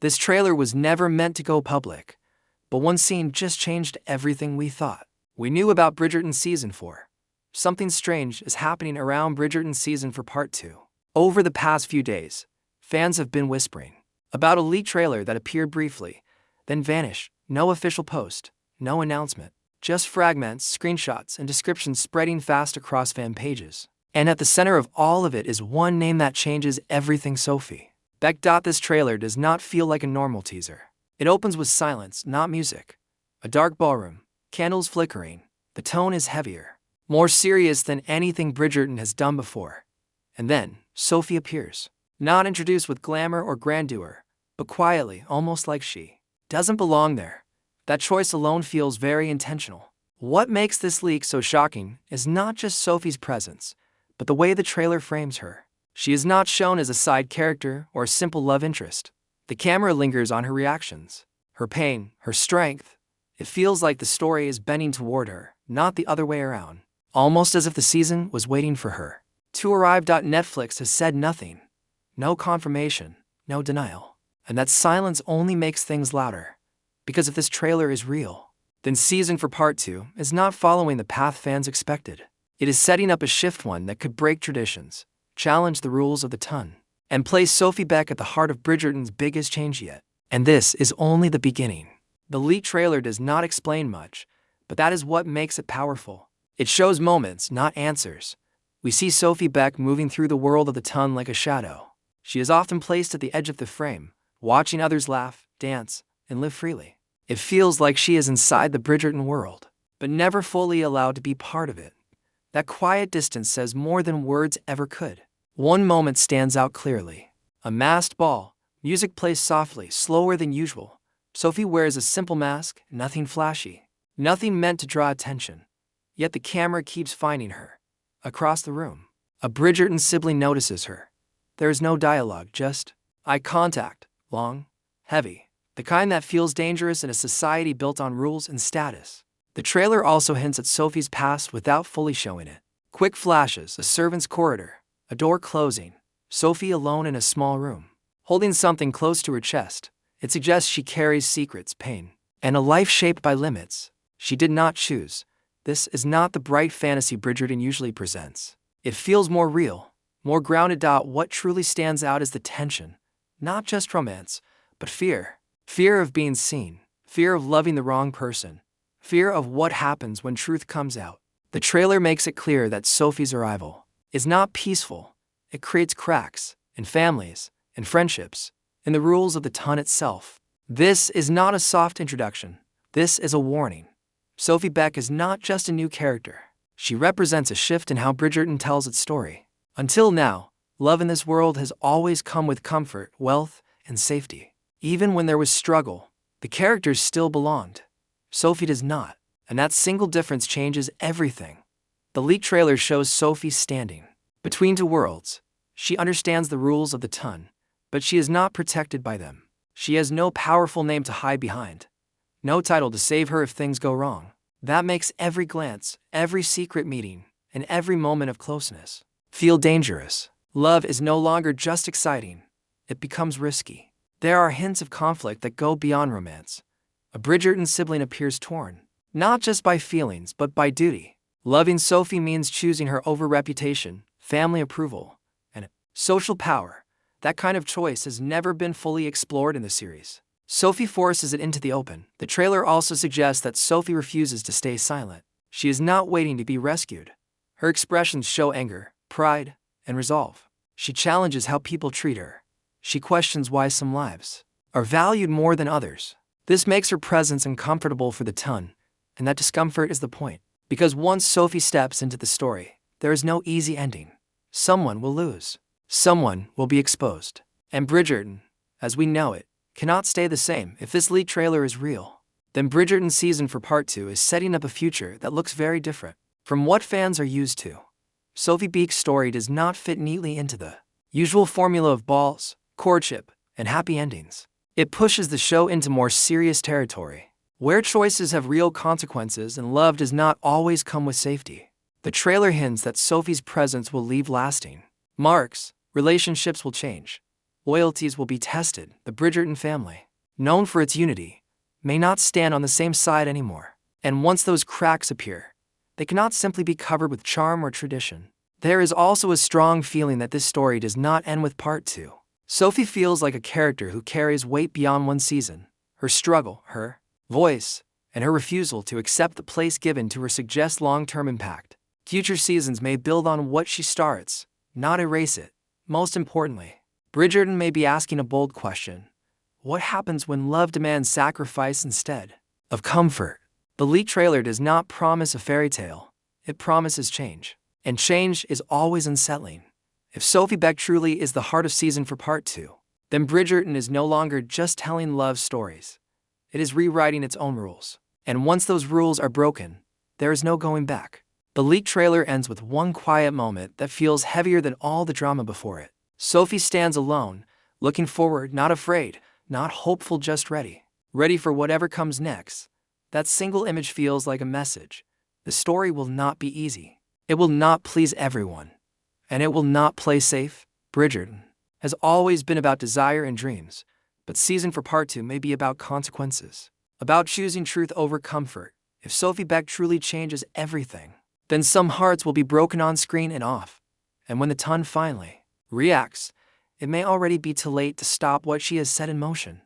This trailer was never meant to go public, but one scene just changed everything we thought. We knew about Bridgerton Season 4. Something strange is happening around Bridgerton Season 4 Part 2. Over the past few days, fans have been whispering about a leaked trailer that appeared briefly, then vanished. No official post, no announcement, just fragments, screenshots, and descriptions spreading fast across fan pages. And at the center of all of it is one name that changes everything: Sophie Baek. This trailer does not feel like a normal teaser. It opens with silence, not music. A dark ballroom, candles flickering. The tone is heavier, more serious than anything Bridgerton has done before. And then, Sophie appears. Not introduced with glamour or grandeur, but quietly, almost like she doesn't belong there. That choice alone feels very intentional. What makes this leak so shocking is not just Sophie's presence, but the way the trailer frames her. She is not shown as a side character or a simple love interest. The camera lingers on her reactions, her pain, her strength. It feels like the story is bending toward her, not the other way around. Almost as if the season was waiting for her to arrive. Netflix has said nothing. No confirmation, no denial. And that silence only makes things louder. Because if this trailer is real, then Season 4 Part 2 is not following the path fans expected. It is setting up a shift, one that could break traditions, challenge the rules of the ton, and place Sophie Baek at the heart of Bridgerton's biggest change yet. And this is only the beginning. The leaked trailer does not explain much, but that is what makes it powerful. It shows moments, not answers. We see Sophie Baek moving through the world of the ton like a shadow. She is often placed at the edge of the frame, watching others laugh, dance, and live freely. It feels like she is inside the Bridgerton world, but never fully allowed to be part of it. That quiet distance says more than words ever could. One moment stands out clearly. A masked ball. Music plays softly, slower than usual. Sophie wears a simple mask, nothing flashy, nothing meant to draw attention. Yet the camera keeps finding her. Across the room, a Bridgerton sibling notices her. There is no dialogue, just eye contact, long, heavy, the kind that feels dangerous in a society built on rules and status. The trailer also hints at Sophie's past without fully showing it. Quick flashes, a servant's corridor, a door closing, Sophie alone in a small room, holding something close to her chest. It suggests she carries secrets, pain, and a life shaped by limits she did not choose. This is not the bright fantasy Bridgerton usually presents. It feels more real, more grounded. What truly stands out is the tension, not just romance, but fear. Fear of being seen, fear of loving the wrong person, fear of what happens when truth comes out. The trailer makes it clear that Sophie's arrival is not peaceful. It creates cracks in families, in friendships, in the rules of the ton itself. This is not a soft introduction. This is a warning. Sophie Baek is not just a new character. She represents a shift in how Bridgerton tells its story. Until now, love in this world has always come with comfort, wealth, and safety. Even when there was struggle, the characters still belonged. Sophie does not, and that single difference changes everything. The leaked trailer shows Sophie standing between two worlds. She understands the rules of the ton, but she is not protected by them. She has no powerful name to hide behind, no title to save her if things go wrong. That makes every glance, every secret meeting, and every moment of closeness feel dangerous. Love is no longer just exciting. It becomes risky. There are hints of conflict that go beyond romance. A Bridgerton sibling appears torn, not just by feelings but by duty. Loving Sophie means choosing her over reputation, family approval, and social power. That kind of choice has never been fully explored in the series. Sophie forces it into the open. The trailer also suggests that Sophie refuses to stay silent. She is not waiting to be rescued. Her expressions show anger, pride, and resolve. She challenges how people treat her. She questions why some lives are valued more than others. This makes her presence uncomfortable for the ton, and that discomfort is the point. Because once Sophie steps into the story, there is no easy ending. Someone will lose. Someone will be exposed. And Bridgerton, as we know it, cannot stay the same. If this leaked trailer is real, then Bridgerton Season 4 Part 2 is setting up a future that looks very different from what fans are used to. Sophie Baek's story does not fit neatly into the usual formula of balls, courtship, and happy endings. It pushes the show into more serious territory, where choices have real consequences and love does not always come with safety. The trailer hints that Sophie's presence will leave lasting marks. Relationships will change. Loyalties will be tested. The Bridgerton family, known for its unity, may not stand on the same side anymore. And once those cracks appear, they cannot simply be covered with charm or tradition. There is also a strong feeling that this story does not end with part 2. Sophie feels like a character who carries weight beyond one season. Her struggle, her voice, and her refusal to accept the place given to her suggest long-term impact. Future seasons may build on what she starts, not erase it. Most importantly, Bridgerton may be asking a bold question. What happens when love demands sacrifice instead of comfort? The leaked trailer does not promise a fairy tale. It promises change. And change is always unsettling. If Sophie Baek truly is the heart of season for part 2, then Bridgerton is no longer just telling love stories. It is rewriting its own rules. And once those rules are broken, there is no going back. The leaked trailer ends with one quiet moment that feels heavier than all the drama before it. Sophie stands alone, looking forward, not afraid, not hopeful, just ready. Ready for whatever comes next. That single image feels like a message. The story will not be easy. It will not please everyone. And it will not play safe. Bridgerton has always been about desire and dreams, but season for part 2 may be about consequences. About choosing truth over comfort. If Sophie Baek truly changes everything, then some hearts will be broken on screen and off. And when the ton finally reacts, it may already be too late to stop what she has set in motion.